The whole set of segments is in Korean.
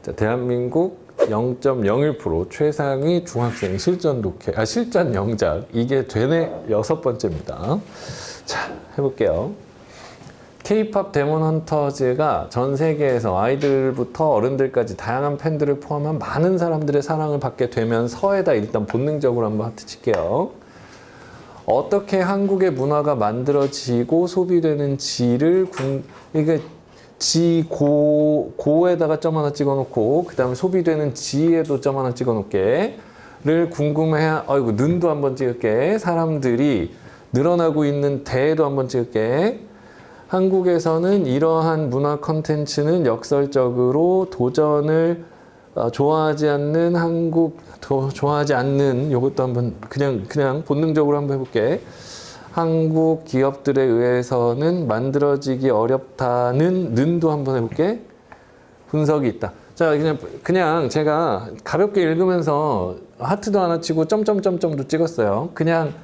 자, 대한민국 0.01% 최상위 중학생 실전 독해, 실전 영작. 이게 되네 6번째입니다. 자, 해볼게요. K-팝 데몬 헌터즈가 전 세계에서 아이들부터 어른들까지 다양한 팬들을 포함한 많은 사람들의 사랑을 받게 되면서에다 일단 본능적으로 한번 하트 칠게요. 어떻게 한국의 문화가 만들어지고 소비되는지를 이게 고에다가 점 하나 찍어놓고 그 다음에 소비되는 지에도 점 하나 찍어놓게.를 궁금해. 아이고 는도 한번 찍을게. 사람들이 늘어나고 있는 대에도 한번 찍을게. 한국에서는 이러한 문화 컨텐츠는 역설적으로 도전을 좋아하지 않는 요것도 한번 그냥 본능적으로 한번 해볼게. 한국 기업들에 의해서는 만들어지기 어렵다는 는도 한번 해볼게. 분석이 있다. 자, 그냥 제가 가볍게 읽으면서 하트도 하나 치고 점점점점도 찍었어요. 그냥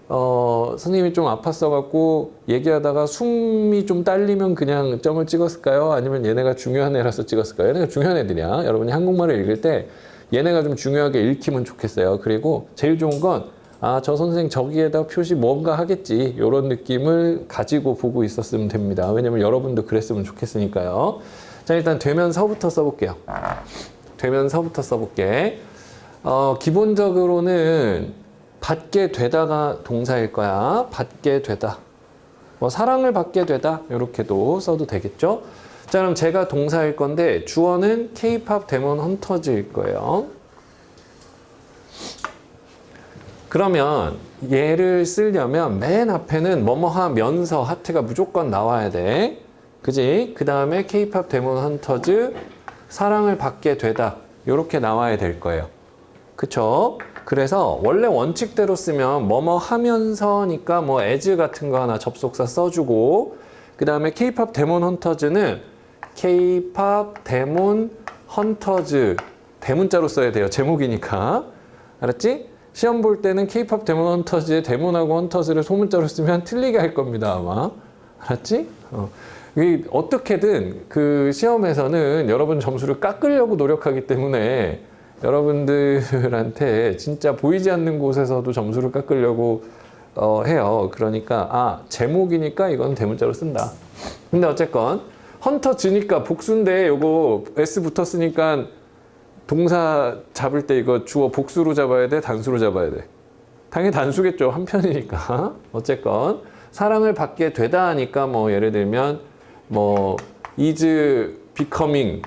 선생님이 좀 아팠어갖고 얘기하다가 숨이 좀 딸리면 그냥 점을 찍었을까요? 아니면 얘네가 중요한 애라서 찍었을까요? 얘네가 중요한 애들이야. 여러분이 한국말을 읽을 때 얘네가 좀 중요하게 읽히면 좋겠어요. 그리고 제일 좋은 건 저 선생 저기에다 표시 뭔가 하겠지. 이런 느낌을 가지고 보고 있었으면 됩니다. 왜냐면 여러분도 그랬으면 좋겠으니까요. 자, 일단 되면서부터 써볼게요. 되면서부터 써볼게. 기본적으로는 받게 되다가 동사일 거야. 받게 되다. 뭐 사랑을 받게 되다. 이렇게도 써도 되겠죠. 자, 그럼 제가 동사일 건데 주어는 K-팝 데몬 헌터즈일 거예요. 그러면 얘를 쓰려면 맨 앞에는 뭐뭐 하면서 하트가 무조건 나와야 돼. 그지? 그 다음에 K-팝 데몬 헌터즈 사랑을 받게 되다. 이렇게 나와야 될 거예요. 그쵸? 그래서 원래 원칙대로 쓰면 뭐뭐 하면서니까 뭐 as 같은 거 하나 접속사 써주고 그 다음에 K-팝 데몬 헌터즈는 K-팝 데몬 헌터즈 대문자로 써야 돼요. 제목이니까. 알았지? 시험 볼 때는 K-팝 데몬 헌터즈의 데몬하고 헌터즈를 소문자로 쓰면 틀리게 할 겁니다. 아마. 알았지? 어떻게든 그 시험에서는 여러분 점수를 깎으려고 노력하기 때문에 여러분들한테 진짜 보이지 않는 곳에서도 점수를 깎으려고 해요. 그러니까 제목이니까 이건 대문자로 쓴다. 근데 어쨌건 헌터즈니까 복수인데 요거 S 붙었으니까 동사 잡을 때 이거 주어 복수로 잡아야 돼? 단수로 잡아야 돼? 당연히 단수겠죠. 한 편이니까. 어쨌건 사랑을 받게 되다 하니까 뭐 예를 들면 뭐 is becoming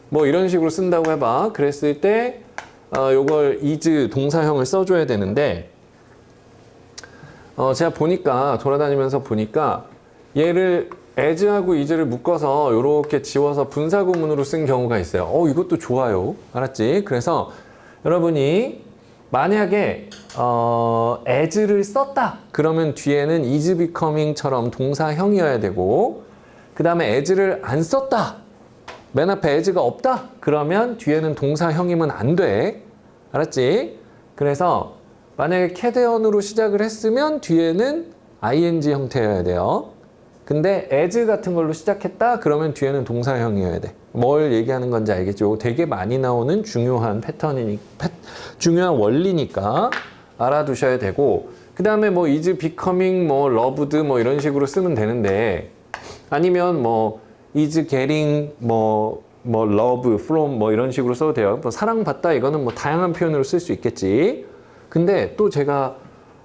뭐 이런 식으로 쓴다고 해봐. 그랬을 때 요걸 is 동사형을 써줘야 되는데 제가 보니까 돌아다니면서 보니까 얘를 as하고 is를 묶어서 이렇게 지워서 분사구문으로 쓴 경우가 있어요. 이것도 좋아요. 알았지? 그래서 여러분이 만약에 as를 썼다. 그러면 뒤에는 is becoming처럼 동사형이어야 되고 그 다음에 as를 안 썼다. 맨 앞에 as가 없다. 그러면 뒤에는 동사형이면 안 돼. 알았지? 그래서 만약에 캐대언으로 시작을 했으면 뒤에는 ing 형태여야 돼요. 근데 as 같은 걸로 시작했다? 그러면 뒤에는 동사형이어야 돼. 뭘 얘기하는 건지 알겠죠? 되게 많이 나오는 중요한 중요한 원리니까 알아두셔야 되고 그 다음에 뭐 is becoming, 뭐 loved 뭐 이런 식으로 쓰면 되는데 아니면 뭐 is getting, 뭐 love from 뭐 이런 식으로 써도 돼요. 뭐 사랑받다 이거는 뭐 다양한 표현으로 쓸 수 있겠지. 근데 또 제가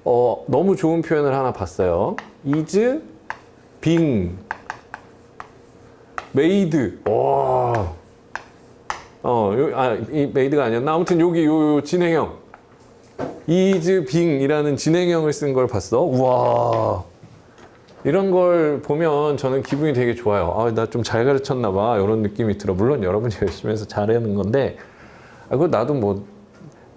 너무 좋은 표현을 하나 봤어요. is being made. 와. 이 made가 아니었나? 아무튼 여기 요 진행형. is being이라는 진행형을 쓴 걸 봤어. 우와. 이런 걸 보면 저는 기분이 되게 좋아요. 나 좀 잘 가르쳤나 봐. 이런 느낌이 들어. 물론 여러분이 열심히 해서 잘하는 건데 그거 나도 뭐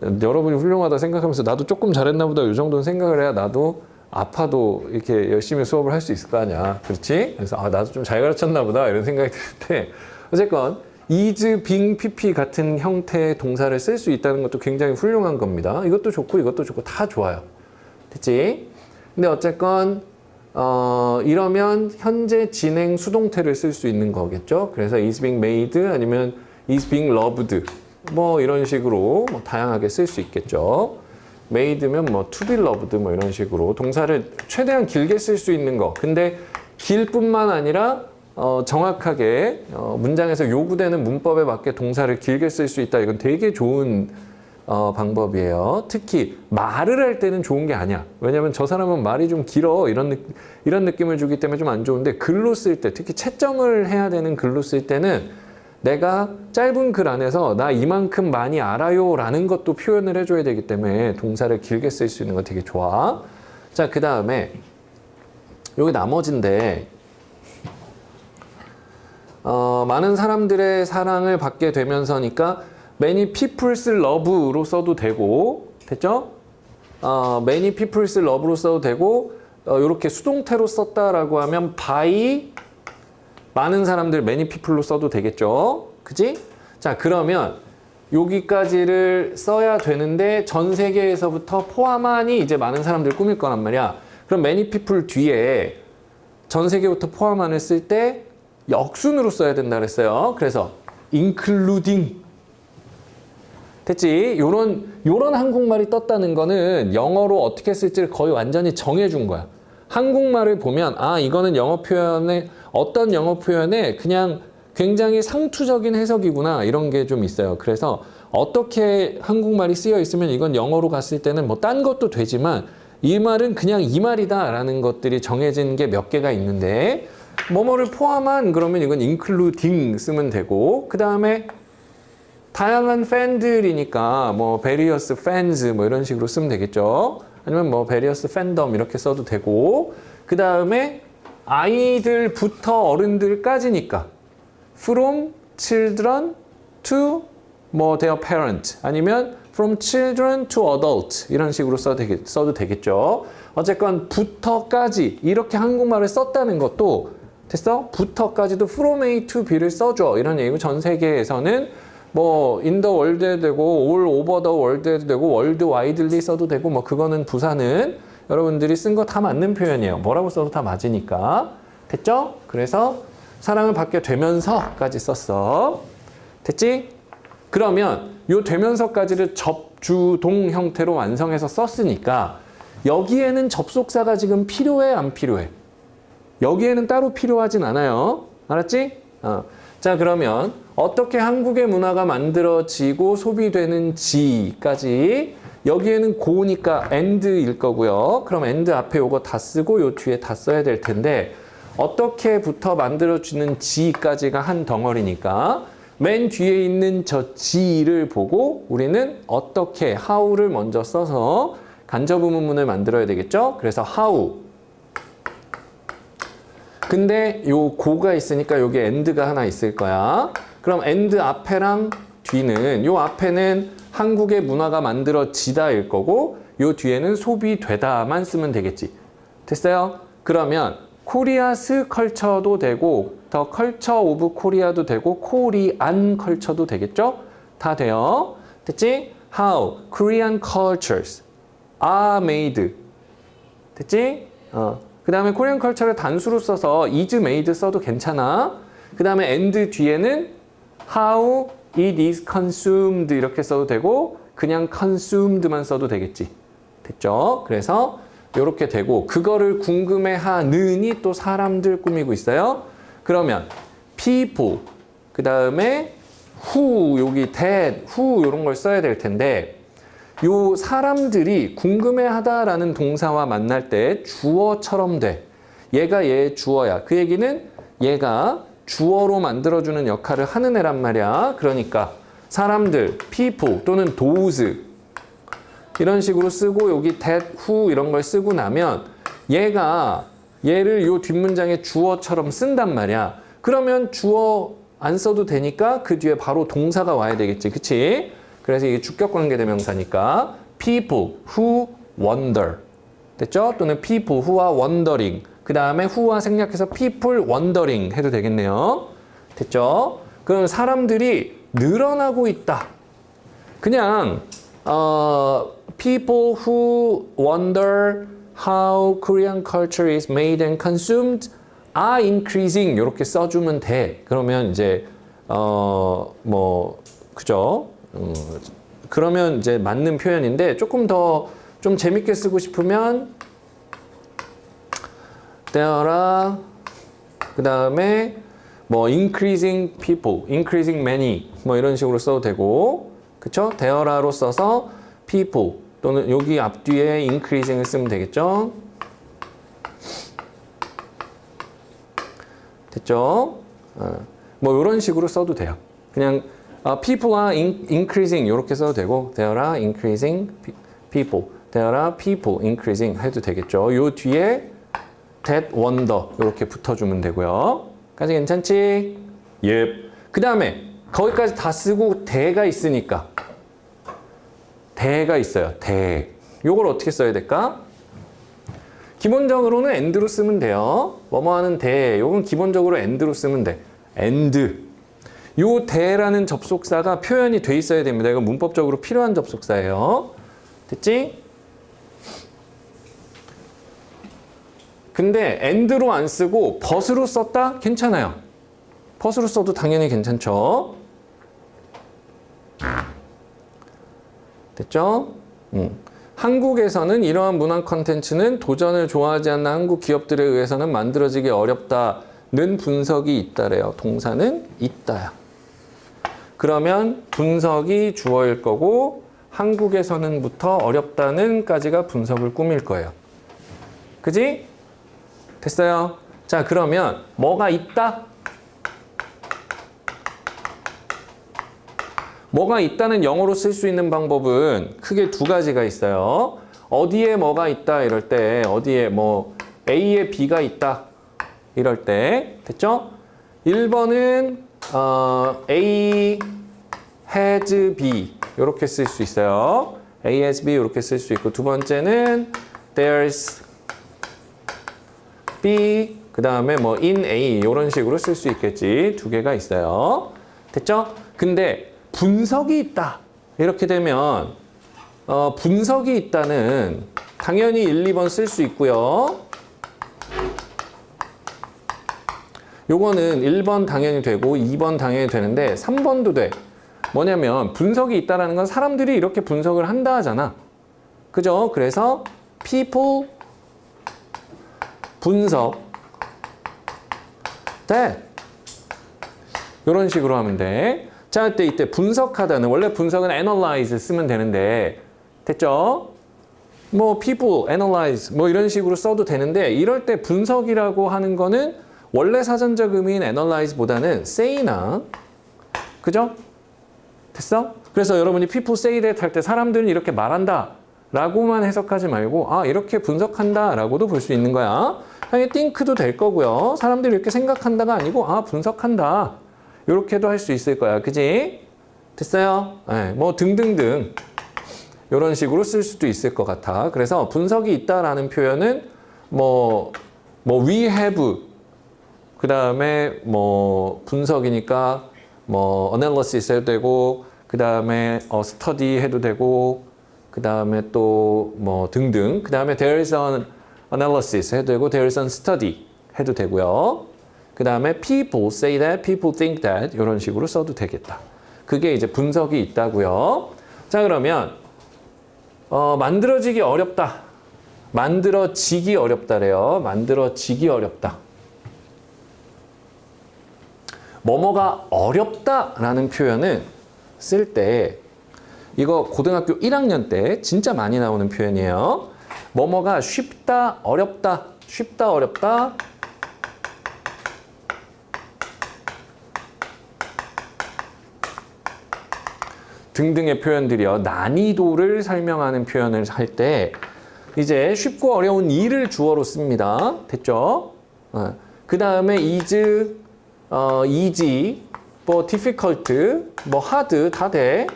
여러분이 훌륭하다 생각하면서 나도 조금 잘했나 보다 이 정도는 생각을 해야 나도 아파도 이렇게 열심히 수업을 할 수 있을 거 아니야. 그렇지? 그래서 나도 좀 잘 가르쳤나 보다 이런 생각이 드는데 어쨌건 is, being, pp 같은 형태의 동사를 쓸 수 있다는 것도 굉장히 훌륭한 겁니다. 이것도 좋고 이것도 좋고 다 좋아요. 됐지? 근데 어쨌건 이러면 현재 진행 수동태를 쓸 수 있는 거겠죠. 그래서 is being made 아니면 is being loved 뭐 이런 식으로 뭐 다양하게 쓸 수 있겠죠. made면 뭐 to be loved 뭐 이런 식으로 동사를 최대한 길게 쓸 수 있는 거. 근데 길 뿐만 아니라 정확하게 문장에서 요구되는 문법에 맞게 동사를 길게 쓸 수 있다. 이건 되게 좋은 방법이에요. 특히 말을 할 때는 좋은 게 아니야. 왜냐면 저 사람은 말이 좀 길어 이런 느낌을 주기 때문에 좀 안 좋은데 글로 쓸 때, 특히 채점을 해야 되는 글로 쓸 때는 내가 짧은 글 안에서 나 이만큼 많이 알아요 라는 것도 표현을 해줘야 되기 때문에 동사를 길게 쓸 수 있는 거 되게 좋아. 자, 그 다음에 여기 나머지인데 많은 사람들의 사랑을 받게 되면서니까 many people's love로 써도 되고, 됐죠? many people's love로 써도 되고, 이렇게 수동태로 썼다라고 하면 by 많은 사람들 many people로 써도 되겠죠? 그지? 자, 그러면 여기까지를 써야 되는데 전 세계에서부터 포함하니 이제 많은 사람들 꾸밀 거란 말이야. 그럼 many people 뒤에 전 세계부터 포함한을 쓸 때 역순으로 써야 된다 그랬어요. 그래서 including 됐지? 요런 한국말이 떴다는 거는 영어로 어떻게 쓸지를 거의 완전히 정해준 거야. 한국말을 보면 이거는 영어 표현에 어떤 영어 표현에 그냥 굉장히 상투적인 해석이구나 이런 게 좀 있어요. 그래서 어떻게 한국말이 쓰여 있으면 이건 영어로 갔을 때는 뭐 딴 것도 되지만 이 말은 그냥 이 말이다 라는 것들이 정해진 게 몇 개가 있는데 뭐뭐를 포함한 그러면 이건 including 쓰면 되고 그 다음에 다양한 팬들이니까 뭐 various fans 뭐 이런 식으로 쓰면 되겠죠. 아니면 뭐 various fandom 이렇게 써도 되고 그 다음에 아이들부터 어른들까지니까 from children to 뭐 their parent 아니면 from children to adult 이런 식으로 써도 되겠죠. 어쨌건 부터까지 이렇게 한국말을 썼다는 것도 됐어? 부터까지도 from A to B를 써줘 이런 얘기고 전 세계에서는 뭐 in the world에도 되고 all over the world에도 되고 world widely 써도 되고 뭐 그거는 부사는 여러분들이 쓴 거 다 맞는 표현이에요. 뭐라고 써도 다 맞으니까. 됐죠? 그래서 사랑을 받게 되면서까지 썼어. 됐지? 그러면 요 되면서까지를 접주동 형태로 완성해서 썼으니까 여기에는 접속사가 지금 필요해 안 필요해? 여기에는 따로 필요하진 않아요. 알았지? 자, 그러면 어떻게 한국의 문화가 만들어지고 소비되는지까지 여기에는 고니까 and일 거고요. 그럼 and 앞에 요거 다 쓰고 요 뒤에 다 써야 될 텐데 어떻게부터 만들어지는지까지가 한 덩어리니까 맨 뒤에 있는 저 지를 보고 우리는 어떻게 how를 먼저 써서 간접 의문문을 만들어야 되겠죠? 그래서 how. 근데 요 고가 있으니까 여기 and가 하나 있을 거야. 그럼 and 앞에랑 뒤는 요 앞에는 한국의 문화가 만들어지다일 거고 요 뒤에는 소비되다만 쓰면 되겠지. 됐어요? 그러면 코리아스 컬처도 되고 더 컬처 오브 코리아도 되고 코리안 컬처도 되겠죠? 다 돼요. 됐지? How Korean cultures are made. 됐지? 그 다음에 코리안 컬처를 단수로 써서 is made 써도 괜찮아. 그 다음에 and 뒤에는 how it is consumed 이렇게 써도 되고 그냥 consumed만 써도 되겠지. 됐죠? 그래서 이렇게 되고 그거를 궁금해하느니 또 사람들 꾸미고 있어요. 그러면 people 그 다음에 who 여기 that, who 이런 걸 써야 될 텐데 요 사람들이 궁금해하다라는 동사와 만날 때 주어처럼 돼. 얘가 얘의 주어야. 그 얘기는 얘가 주어로 만들어주는 역할을 하는 애란 말이야. 그러니까 사람들, people 또는 those 이런 식으로 쓰고 여기 that, who 이런 걸 쓰고 나면 얘를 요 뒷문장에 주어처럼 쓴단 말이야. 그러면 주어 안 써도 되니까 그 뒤에 바로 동사가 와야 되겠지. 그치? 그래서 이게 주격관계대명사니까 people who wonder 됐죠? 또는 people who are wondering 그 다음에 who와 생략해서 people wondering 해도 되겠네요. 됐죠? 그럼 사람들이 늘어나고 있다. 그냥 people who wonder how Korean culture is made and consumed are increasing 이렇게 써주면 돼. 그러면 이제 그죠? 그러면 이제 맞는 표현인데 조금 더 좀 재밌게 쓰고 싶으면 there are 그 다음에 뭐 increasing people, increasing many 뭐 이런 식으로 써도 되고 그쵸? there are로 써서 people 또는 여기 앞뒤에 increasing을 쓰면 되겠죠? 됐죠? 뭐 이런 식으로 써도 돼요. 그냥 people are increasing 이렇게 써도 되고 there are increasing people, there are people increasing 해도 되겠죠. 요 뒤에 that wonder 이렇게 붙어주면 되고요. 까지 괜찮지? 예. 그 다음에 거기까지 다 쓰고 대가 있으니까 대가 있어요. 대. 요걸 어떻게 써야 될까? 기본적으로는 and로 쓰면 돼요. 뭐뭐 하는 대. 요건 기본적으로 and로 쓰면 돼. and. 요 대라는 접속사가 표현이 돼 있어야 됩니다. 이거 문법적으로 필요한 접속사예요. 됐지? 근데 and로 안 쓰고 but으로 썼다? 괜찮아요. but으로 써도 당연히 괜찮죠. 됐죠? 한국에서는 이러한 문화 콘텐츠는 도전을 좋아하지 않는 한국 기업들에 의해서는 만들어지기 어렵다는 분석이 있다래요. 동사는 있다야. 그러면 분석이 주어일 거고 한국에서는부터 어렵다는까지가 분석을 꾸밀 거예요. 그지? 됐어요? 자, 그러면 뭐가 있다? 뭐가 있다는 영어로 쓸 수 있는 방법은 크게 두 가지가 있어요. 어디에 뭐가 있다 이럴 때 어디에 뭐 A에 B가 있다 이럴 때 됐죠? 1번은 A has B 이렇게 쓸 수 있어요. A has B 이렇게 쓸 수 있고 두 번째는 there's B 그 다음에 뭐 in A 이런 식으로 쓸 수 있겠지. 두 개가 있어요. 됐죠? 근데 분석이 있다 이렇게 되면 분석이 있다는 당연히 1, 2번 쓸 수 있고요. 요거는 1번 당연히 되고 2번 당연히 되는데 3번도 돼. 뭐냐면 분석이 있다라는 건 사람들이 이렇게 분석을 한다 하잖아. 그죠? 그래서 people 분석 돼. 이런 식으로 하면 돼. 자, 이때 분석하다는 원래 분석은 analyze 쓰면 되는데 됐죠? 뭐 people, analyze 뭐 이런 식으로 써도 되는데 이럴 때 분석이라고 하는 거는 원래 사전적 의미인 analyze보다는 say나 그죠? 됐어? 그래서 여러분이 people say that 할 때 사람들은 이렇게 말한다 라고만 해석하지 말고 아 이렇게 분석한다 라고도 볼 수 있는 거야. 당연히 think도 될 거고요. 사람들이 이렇게 생각한다가 아니고 아 분석한다 이렇게도 할 수 있을 거야. 그지? 됐어요? 네, 뭐 등등등 이런 식으로 쓸 수도 있을 것 같아. 그래서 분석이 있다라는 표현은 뭐 we have 그 다음에 뭐 분석이니까 뭐 analysis 해도 되고 그 다음에 study 해도 되고 그 다음에 또 뭐 등등 그 다음에 there is an analysis 해도 되고 there is an study 해도 되고요. 그 다음에 people say that, people think that 이런 식으로 써도 되겠다. 그게 이제 분석이 있다고요. 자, 그러면 만들어지기 어렵다. 만들어지기 어렵다래요. 만들어지기 어렵다. 뭐뭐가 어렵다라는 표현은 쓸 때 이거 고등학교 1학년 때 진짜 많이 나오는 표현이에요. 뭐뭐가 쉽다, 어렵다, 쉽다, 어렵다. 등등의 표현들이요. 난이도를 설명하는 표현을 할 때 이제 쉽고 어려운 이를 주어로 씁니다. 됐죠? 그 다음에 is, easy, 뭐 difficult, 뭐 hard 다 돼.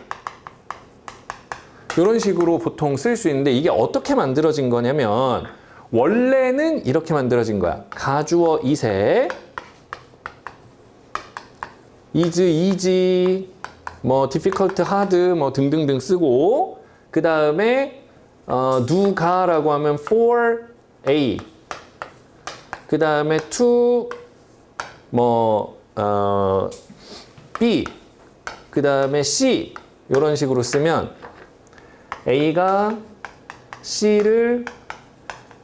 이런 식으로 보통 쓸 수 있는데 이게 어떻게 만들어진 거냐면 원래는 이렇게 만들어진 거야. 가주어 is에 is, easy, 뭐 difficult, hard 뭐 등등등 쓰고 그 다음에 누가라고 하면 for A. 그 다음에 to B. 그 다음에 C. 이런 식으로 쓰면 A가 C를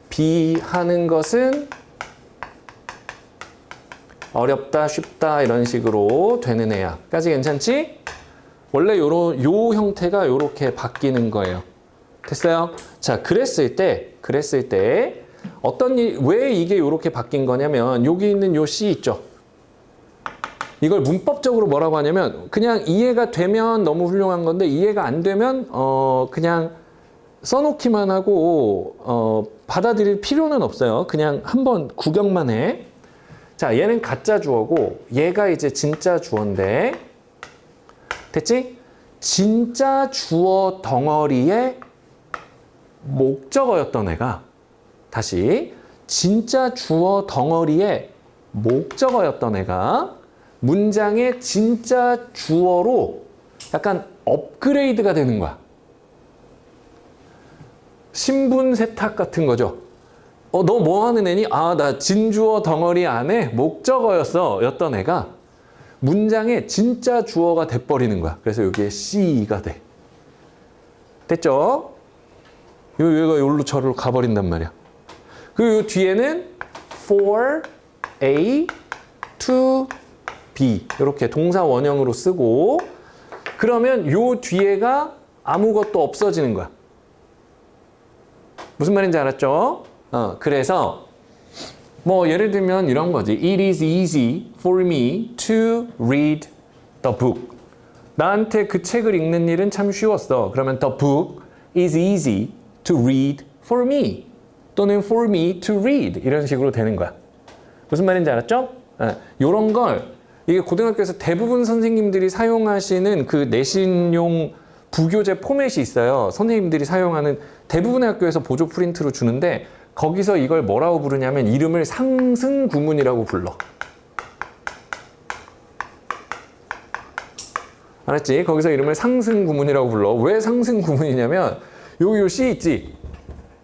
B 하는 것은 어렵다, 쉽다 이런 식으로 되는 애야. 까지 괜찮지? 원래 요 형태가 요렇게 바뀌는 거예요. 됐어요? 자, 그랬을 때 왜 이게 요렇게 바뀐 거냐면 여기 있는 요 C 있죠? 이걸 문법적으로 뭐라고 하냐면 그냥 이해가 되면 너무 훌륭한 건데 이해가 안 되면 그냥 써놓기만 하고 받아들일 필요는 없어요. 그냥 한번 구경만 해. 자, 얘는 가짜 주어고 얘가 이제 진짜 주어인데 됐지? 진짜 주어 덩어리의 목적어였던 애가 다시 진짜 주어 덩어리의 목적어였던 애가 문장의 진짜 주어로 약간 업그레이드가 되는 거야. 신분 세탁 같은 거죠. 너 뭐 하는 애니? 아, 나 진주어 덩어리 안에 목적어였어. 였던 애가 문장의 진짜 주어가 돼버리는 거야. 그래서 여기에 C가 돼. 됐죠? 얘가 여기로 저로 가버린단 말이야. 그리고 요 뒤에는 for A to B 이렇게 동사 원형으로 쓰고 그러면 요 뒤에가 아무것도 없어지는 거야. 무슨 말인지 알았죠? 그래서 뭐 예를 들면 이런 거지. It is easy for me to read the book. 나한테 그 책을 읽는 일은 참 쉬웠어. 그러면 the book is easy to read for me. 또는 for me to read. 이런 식으로 되는 거야. 무슨 말인지 알았죠? 요런 걸 이게 고등학교에서 대부분 선생님들이 사용하시는 그 내신용 부교재 포맷이 있어요. 선생님들이 사용하는 대부분의 학교에서 보조 프린트로 주는데 거기서 이걸 뭐라고 부르냐면 이름을 상승 구문이라고 불러. 알았지? 거기서 이름을 상승 구문이라고 불러. 왜 상승 구문이냐면 요 C 있지?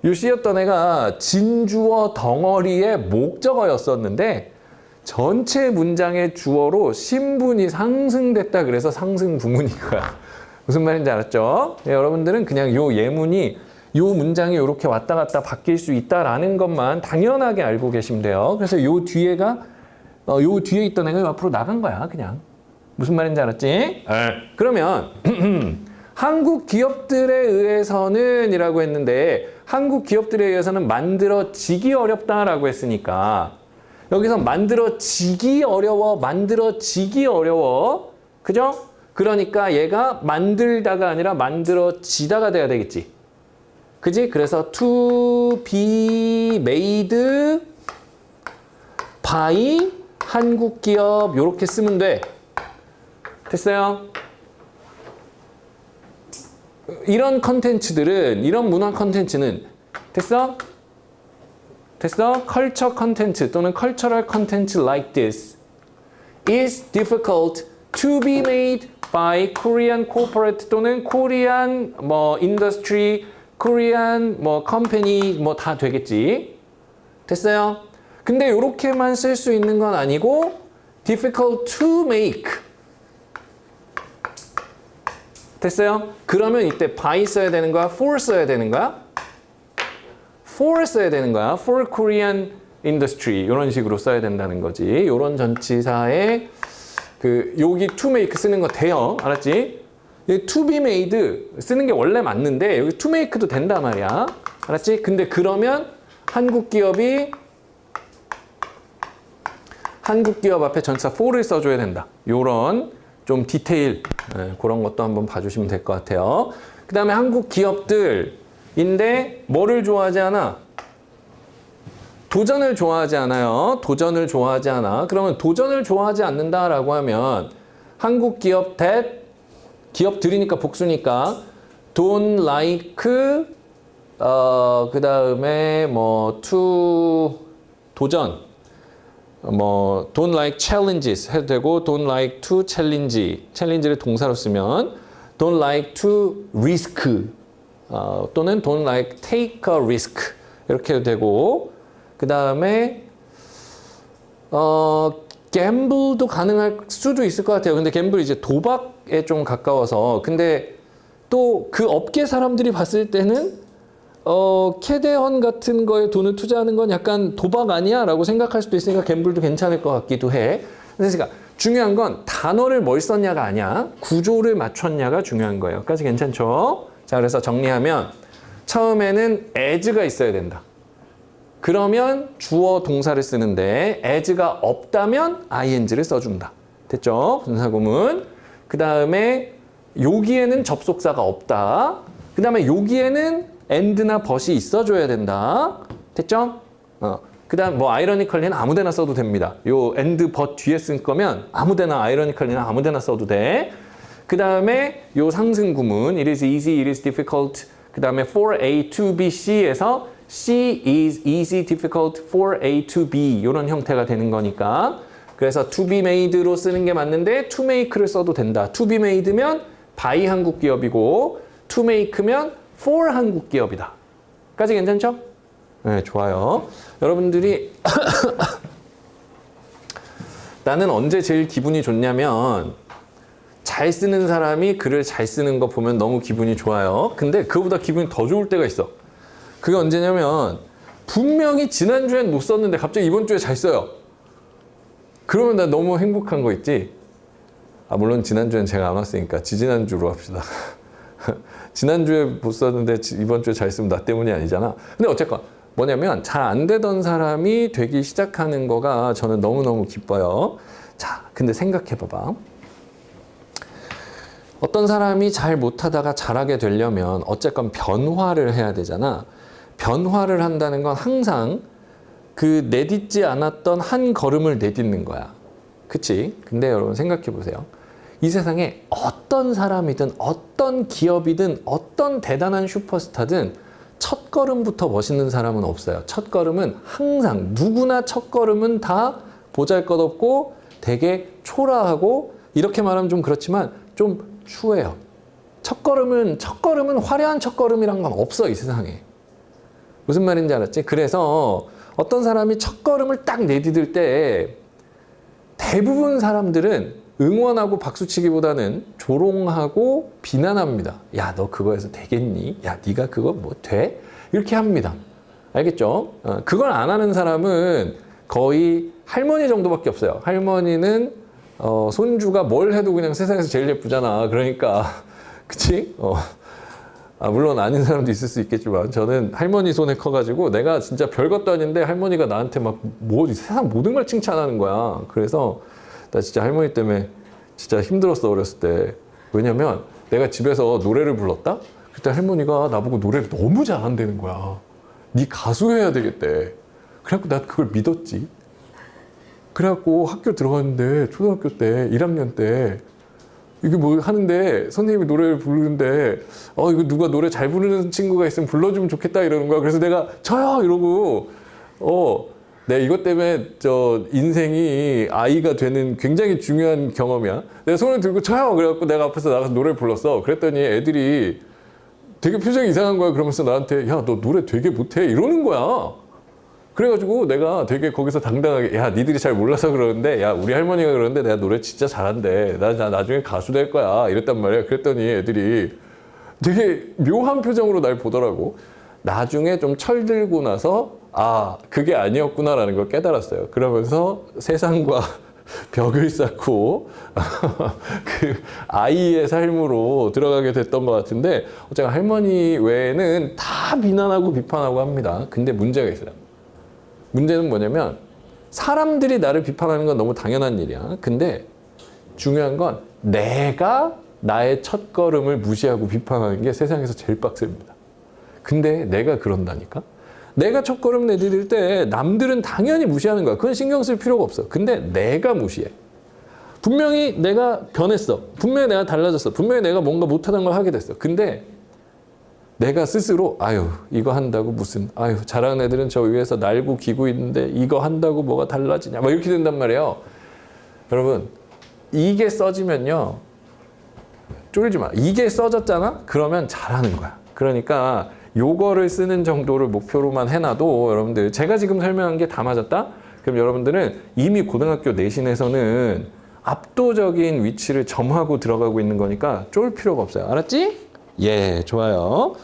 요 C였던 애가 진주어 덩어리의 목적어였었는데 전체 문장의 주어로 신분이 상승됐다 그래서 상승 구문인 거야. 무슨 말인지 알았죠? 네, 여러분들은 그냥 요 예문이 요 문장이 이렇게 왔다 갔다 바뀔 수 있다라는 것만 당연하게 알고 계시면 돼요. 그래서 요 뒤에가 요 뒤에 있던 애가 앞으로 나간 거야, 그냥. 무슨 말인지 알았지? 그러면 한국 기업들에 의해서는 이라고 했는데 한국 기업들에 의해서는 만들어지기 어렵다라고 했으니까 여기서 만들어지기 어려워, 만들어지기 어려워. 그죠? 그러니까 얘가 만들다가 아니라 만들어지다가 돼야 되겠지. 그지? 그래서 to be made by 한국 기업 요렇게 쓰면 돼. 됐어요? 이런 컨텐츠들은 이런 문화 컨텐츠는 됐어? 됐어? 컬처 컨텐츠 또는 cultural content like this is difficult to be made by Korean corporate 또는 Korean industry, Korean company 다 되겠지. 됐어요? 근데 이렇게만 쓸 수 있는 건 아니고 difficult to make. 됐어요? 그러면 이때 by 써야 되는 거야? for 써야 되는 거야? for 써야 되는 거야. for Korean industry 이런 식으로 써야 된다는 거지. 이런 전치사에 여기 to make 쓰는 거 돼요. 알았지? to be made 쓰는 게 원래 맞는데 여기 to make도 된단 말이야. 알았지? 근데 그러면 한국 기업 앞에 전치사 for를 써줘야 된다. 요런 좀 디테일 그런 것도 한번 봐주시면 될 것 같아요. 그 다음에 한국 기업들인데 뭐를 좋아하지 않아? 도전을 좋아하지 않아요. 도전을 좋아하지 않아. 그러면 도전을 좋아하지 않는다라고 하면 한국 기업 기업들이니까 복수니까 don't like 그 다음에 to 도전 don't like challenges 해도 되고 don't like to challenge를 동사로 쓰면 don't like to risk 또는 don't like take a risk 이렇게 해도 되고 그 다음에 gamble도 가능할 수도 있을 것 같아요. 근데 gamble이 이제 도박에 좀 가까워서 근데 또 그 업계 사람들이 봤을 때는 캐대헌 같은 거에 돈을 투자하는 건 약간 도박 아니야? 라고 생각할 수도 있으니까 gamble도 괜찮을 것 같기도 해. 그러니까 중요한 건 단어를 뭘 썼냐가 아니야. 구조를 맞췄냐가 중요한 거예요. 여기까지 괜찮죠? 자, 그래서 정리하면 처음에는 as가 있어야 된다. 그러면 주어 동사를 쓰는데 as가 없다면 ing를 써준다. 됐죠? 분사구문. 그 다음에 여기에는 접속사가 없다. 그 다음에 여기에는 and나 but이 있어줘야 된다. 됐죠? 그 다음 뭐 ironically는 아무데나 써도 됩니다. 요 and but 뒤에 쓸 거면 아무데나 ironically는 아무데나 써도 돼. 그 다음에 요 상승구문 it is easy, it is difficult. 그 다음에 for A to B, C에서 C is easy, difficult for A to B 이런 형태가 되는 거니까 그래서 to be made로 쓰는 게 맞는데 to make를 써도 된다. to be made면 by 한국 기업이고 to make면 for 한국 기업이다. 까지 괜찮죠? 네, 좋아요. 여러분들이 나는 언제 제일 기분이 좋냐면 잘 쓰는 사람이 글을 잘 쓰는 거 보면 너무 기분이 좋아요. 근데 그거보다 기분이 더 좋을 때가 있어. 그게 언제냐면 분명히 지난주엔 못 썼는데 갑자기 이번 주에 잘 써요. 그러면 나 너무 행복한 거 있지? 물론 지난주엔 제가 안 왔으니까 지지난주로 합시다. 지난주에 못 썼는데 이번 주에 잘 쓰면 나 때문이 아니잖아. 근데 어쨌건 뭐냐면 잘 안 되던 사람이 되기 시작하는 거가 저는 너무너무 기뻐요. 자, 근데 생각해 봐봐. 어떤 사람이 잘 못하다가 잘하게 되려면 어쨌건 변화를 해야 되잖아. 변화를 한다는 건 항상 그 내딛지 않았던 한 걸음을 내딛는 거야. 그치? 근데 여러분 생각해 보세요. 이 세상에 어떤 사람이든 어떤 기업이든 어떤 대단한 슈퍼스타든 첫 걸음부터 멋있는 사람은 없어요. 첫 걸음은 항상 누구나 첫 걸음은 다 보잘것없고 되게 초라하고 이렇게 말하면 좀 그렇지만 좀 추해요. 첫 걸음은 화려한 첫 걸음이란 건 없어 이 세상에. 무슨 말인지 알았지? 그래서 어떤 사람이 첫 걸음을 딱 내디딜 때 대부분 사람들은 응원하고 박수치기보다는 조롱하고 비난합니다. 야, 너 그거에서 되겠니? 야, 네가 그거 뭐 돼? 이렇게 합니다. 알겠죠? 그걸 안 하는 사람은 거의 할머니 정도밖에 없어요. 할머니는 손주가 뭘 해도 그냥 세상에서 제일 예쁘잖아. 그러니까 그치? 물론 아닌 사람도 있을 수 있겠지만 저는 할머니 손에 커가지고 내가 진짜 별것도 아닌데 할머니가 나한테 막 세상 모든 걸 칭찬하는 거야. 그래서 나 진짜 할머니 때문에 진짜 힘들었어 어렸을 때. 왜냐면 내가 집에서 노래를 불렀다? 그때 할머니가 나보고 노래를 너무 잘한다는 거야. 네 가수 해야 되겠대. 그래갖고 나 그걸 믿었지. 그래갖고 학교 들어갔는데 초등학교 때 1학년 때 이게 뭐 하는데 선생님이 노래를 부르는데 이거 누가 노래 잘 부르는 친구가 있으면 불러주면 좋겠다 이러는 거야. 그래서 내가 저요 이러고 내가 이것 때문에 인생이 아이가 되는 굉장히 중요한 경험이야. 내가 손을 들고 저요 그래갖고 내가 앞에서 나가서 노래를 불렀어. 그랬더니 애들이 되게 표정이 이상한 거야. 그러면서 나한테 야, 너 노래 되게 못해 이러는 거야. 그래가지고 내가 되게 거기서 당당하게 야, 니들이 잘 몰라서 그러는데 야, 우리 할머니가 그러는데 내가 노래 진짜 잘한대. 나 나중에 가수 될 거야 이랬단 말이야. 그랬더니 애들이 되게 묘한 표정으로 날 보더라고. 나중에 좀 철들고 나서 그게 아니었구나라는 걸 깨달았어요. 그러면서 세상과 벽을 쌓고 그 아이의 삶으로 들어가게 됐던 것 같은데 어쨌든 할머니 외에는 다 비난하고 비판하고 합니다. 근데 문제가 있어요. 문제는 뭐냐면 사람들이 나를 비판하는 건 너무 당연한 일이야. 근데 중요한 건 내가 나의 첫걸음을 무시하고 비판하는 게 세상에서 제일 빡셉니다. 근데 내가 그런다니까? 내가 첫걸음 내디딜 때 남들은 당연히 무시하는 거야. 그건 신경 쓸 필요가 없어. 근데 내가 무시해. 분명히 내가 변했어. 분명히 내가 달라졌어. 분명히 내가 뭔가 못하던 걸 하게 됐어. 근데 내가 스스로 이거 한다고 무슨 잘하는 애들은 저 위에서 날고 기고 있는데 이거 한다고 뭐가 달라지냐 막 이렇게 된단 말이에요. 여러분 이게 써지면요 쫄지 마. 이게 써졌잖아? 그러면 잘하는 거야. 그러니까 요거를 쓰는 정도를 목표로만 해놔도 여러분들 제가 지금 설명한 게 다 맞았다? 그럼 여러분들은 이미 고등학교 내신에서는 압도적인 위치를 점하고 들어가고 있는 거니까 쫄 필요가 없어요. 알았지? 예, 좋아요.